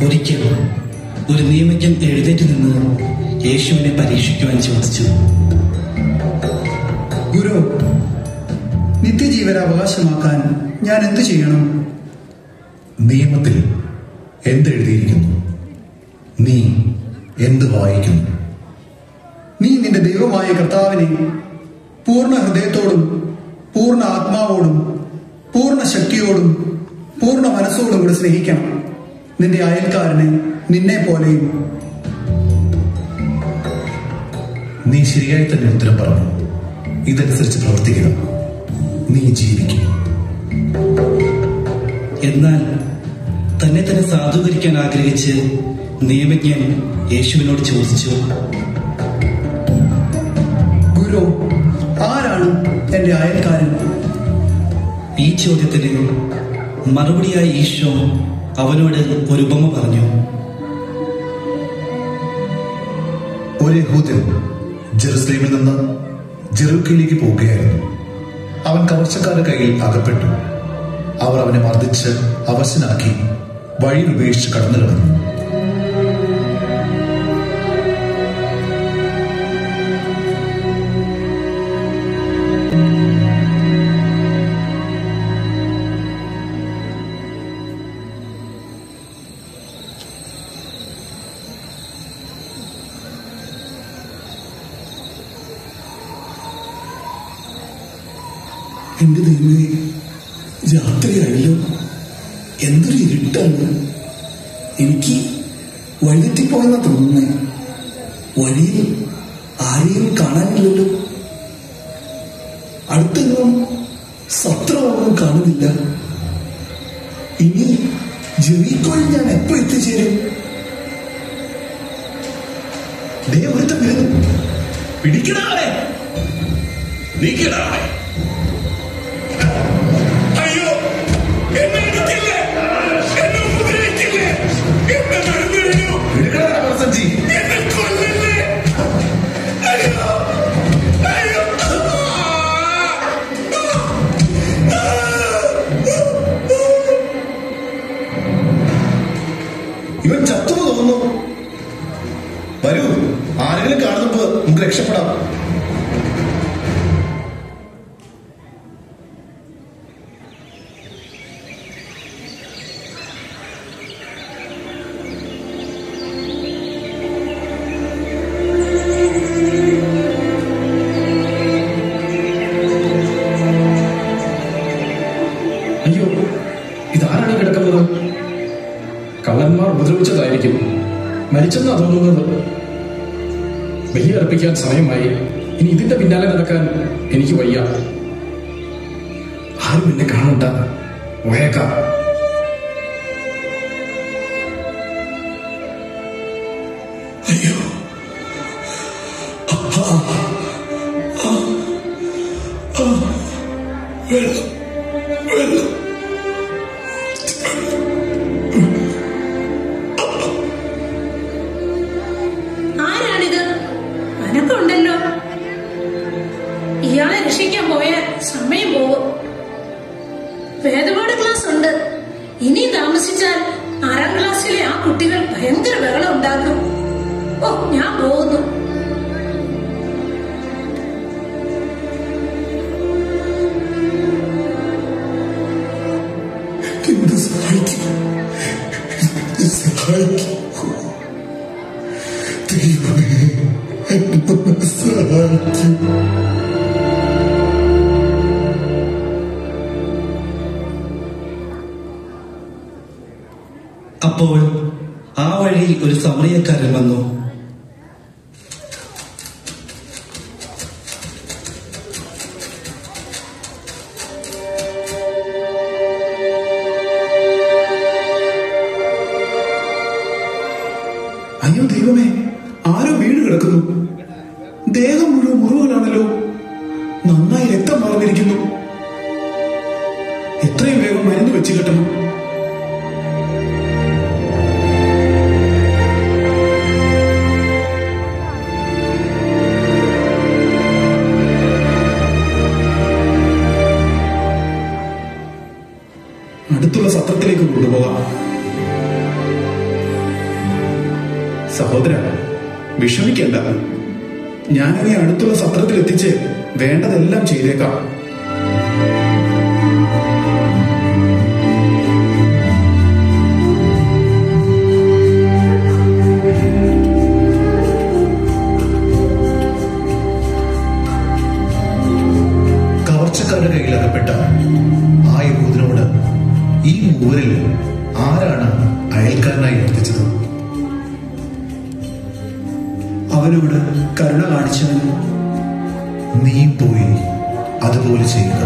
ഒരിക്കൽ ഒരു നിയമജ്ഞൻ എഴുന്നേറ്റ് നിന്ന് യേശുവിനെ പരീക്ഷിക്കുവാൻ ചോദിച്ചു, ഗുരു, നിത്യജീവൻ അവകാശമാക്കാൻ ഞാൻ എന്തു ചെയ്യണം? നിയമത്തിൽ എന്തെഴുതിയിരിക്കുന്നു? നീ എന്ത് വായിക്കുന്നു? നീ നിന്റെ ദൈവമായ കർത്താവിനെ പൂർണ്ണ ഹൃദയത്തോടും പൂർണ്ണ ആത്മാവോടും പൂർണ്ണ ശക്തിയോടും പൂർണ്ണ മനസ്സോടും കൂടെ സ്നേഹിക്കണം. നിന്റെ അയൽക്കാരനെ നിന്നെ പോലെയും. നീ ശരിയായി തന്നെ ഉത്തരം പറഞ്ഞു. ഇതനുസരിച്ച് പ്രവർത്തിക്കുക, നീ ജീവിക്കും. എന്നാൽ തന്നെ തന്നെ സാധൂകരിക്കാൻ ആഗ്രഹിച്ച് നിയമജ്ഞൻ യേശുവിനോട് ചോദിച്ചു, ഗുരു, ആരാണ് എന്റെ അയൽക്കാരൻ? ഈ ചോദ്യത്തിന് മറുപടിയായി ഈശോ അവനോട് ഒരു ഉപമ പറഞ്ഞു. ഒരു യഹൂദൻ ജെറുസലേമിൽ നിന്ന് ജെറൂക്കയിലേക്ക് പോവുകയായിരുന്നു. അവൻ കവർച്ചക്കാരുടെ കയ്യിൽ അകപ്പെട്ടു. അവർ അവനെ മർദ്ദിച്ച് അവശനാക്കി വഴിയിൽ ഉപേക്ഷിച്ച് കടന്നു കളഞ്ഞു. എന്റെ ദൈവമേ, രാത്രിയായല്ലോ, എന്തൊരു ഇരുട്ടാണ്. എനിക്ക് വഴിതെറ്റിപ്പോയെന്നാ തോന്നുന്നേ. വഴിയിൽ ആരെയും കാണാനില്ലല്ലോ. അടുത്തെങ്ങും സത്രമൊന്നും കാണുന്നില്ല. ഇനി ജെറീക്കോയിൽ ഞാൻ എപ്പോ എത്തിച്ചേരും? ഒരുത്തം വരുന്നു. പിടിക്കണേ, നീക്കണേ. അയ്യോ, എന്നെ എടുക്കില്ലേ, എന്നെ ഉപദ്രവിക്കില്ലേ, എന്നെ നടന്നിരുന്നു, എന്നെ കൊല്ലല്ലേ. അയ്യോ, അയ്യോ. ഇവൻ ചത്തു തോന്നുന്നു. വരൂ, ആരെങ്കിലും കാണുമ്പോ നമുക്ക് രക്ഷപ്പെടാം. അയ്യോ, ഇതാരാണ് കിടക്കുന്നത്? കള്ളന്മാർ ഉപദ്രവിച്ചതായിരിക്കും. മരിച്ചെന്നാ തോന്നുന്നത്. ബലിയർപ്പിക്കാൻ സമയമായി. ഇനി ഇതിന്റെ പിന്നാലെ നടക്കാൻ എനിക്ക് വയ്യ. ആരും എന്നെ കാണണ്ട. പോയേക്കാം. അയ്യോ, വെള്ളം, വെള്ളം. ആരാണിത്? അനക്കമുണ്ടല്ലോ. ഇയാളെ രക്ഷിക്കാൻ പോയാൽ സമയം പോകും. വേദപാഠ ക്ലാസ് ഉണ്ട്. ഇനി താമസിച്ചാൽ 6ാം ക്ലാസ്സിലെ ആ കുട്ടികൾ ഭയങ്കര ബഹളം ഉണ്ടാക്കും. ഓ, ഞാൻ പോകുന്നു. എന്നെ സഹായിക്കും, സഹായിക്കും. ദൈവമേ, എന്നെ സഹായിക്കും. അപ്പോൾ ആ വഴിയിൽ ഒരു സമറിയക്കാരൻ വന്നു. അയ്യോ ദൈവമേ, ആരോ വീണ് കിടക്കുന്നു. ദേഹം മുഴുവൻ മുറിവുകളാണല്ലോ. നന്നായി രക്തം വാർന്നിരിക്കുന്നു. എത്രയും വേഗം മരുന്ന് വെച്ച് കെട്ടണം. അടുത്തുള്ള സത്രത്തിലേക്ക് കൊണ്ടുപോകാം. സഹോദര, വിഷമിക്കേണ്ട. ഞാനിനി അടുത്തുള്ള സത്രത്തിൽ എത്തിച്ച് വേണ്ടതെല്ലാം ചെയ്തേക്കാം. കവർച്ചക്കാരുടെ കയ്യിൽ അകപ്പെട്ട ആ യഹൂദനോട് ഈ മൂവരിൽ ആരാണ് അയൽക്കാരനായി വർത്തിച്ചത്? അവനോട് കരുണ കാണിച്ചവന് നീ പോയി അതുപോലെ ചെയ്യുക.